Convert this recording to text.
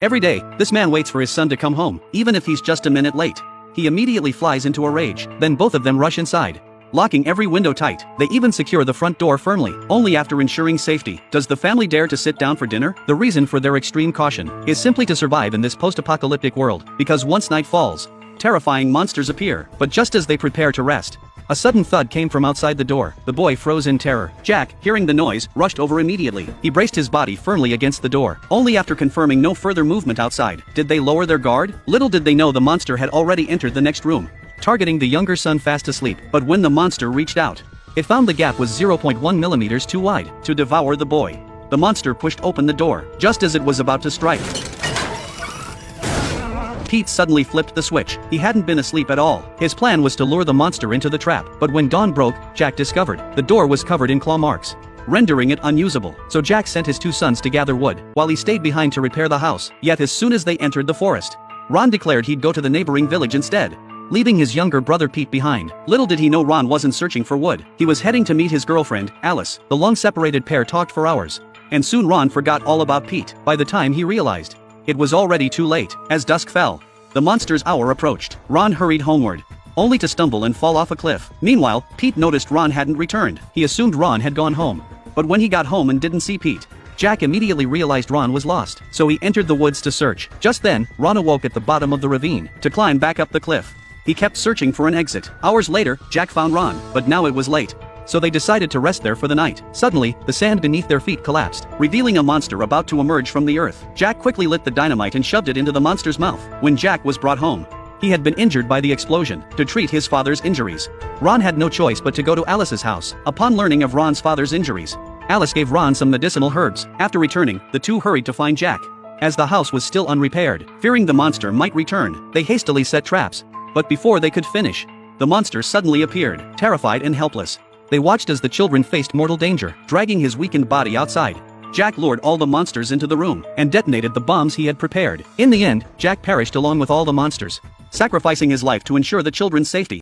Every day, this man waits for his son to come home, even if he's just a minute late. He immediately flies into a rage, then both of them rush inside. Locking every window tight, they even secure the front door firmly, only after ensuring safety. Does the family dare to sit down for dinner? The reason for their extreme caution is simply to survive in this post-apocalyptic world, because once night falls, terrifying monsters appear. But just as they prepare to rest, a sudden thud came from outside the door. The boy froze in terror. Jack, hearing the noise, rushed over immediately. He braced his body firmly against the door. Only after confirming no further movement outside did they lower their guard. Little did they know the monster had already entered the next room, targeting the younger son fast asleep. But when the monster reached out, it found the gap was 0.1 millimeters too wide to devour the boy. The monster pushed open the door just as it was about to strike. Pete suddenly flipped the switch. He hadn't been asleep at all. His plan was to lure the monster into the trap. But when dawn broke, Jack discovered the door was covered in claw marks, rendering it unusable. So Jack sent his two sons to gather wood, while he stayed behind to repair the house. Yet as soon as they entered the forest, Ron declared he'd go to the neighboring village instead, leaving his younger brother Pete behind. Little did he know Ron wasn't searching for wood. He was heading to meet his girlfriend, Alice. The long-separated pair talked for hours, and soon Ron forgot all about Pete. By the time he realized, it was already too late. As dusk fell, the monster's hour approached. Ron hurried homeward, only to stumble and fall off a cliff. Meanwhile, Pete noticed Ron hadn't returned. He assumed Ron had gone home. But when he got home and didn't see Pete, Jack immediately realized Ron was lost. So he entered the woods to search. Just then, Ron awoke at the bottom of the ravine to climb back up the cliff. He kept searching for an exit. Hours later, Jack found Ron, but now it was late. So they decided to rest there for the night. Suddenly, the sand beneath their feet collapsed, revealing a monster about to emerge from the earth. Jack quickly lit the dynamite and shoved it into the monster's mouth. When Jack was brought home, he had been injured by the explosion. To treat his father's injuries, Ron had no choice but to go to Alice's house. Upon learning of Ron's father's injuries, Alice gave Ron some medicinal herbs. After returning, the two hurried to find Jack, as the house was still unrepaired. Fearing the monster might return, they hastily set traps. But before they could finish, the monster suddenly appeared, terrified and helpless. They watched as the children faced mortal danger. Dragging his weakened body outside, Jack lured all the monsters into the room and detonated the bombs he had prepared. In the end, Jack perished along with all the monsters, sacrificing his life to ensure the children's safety.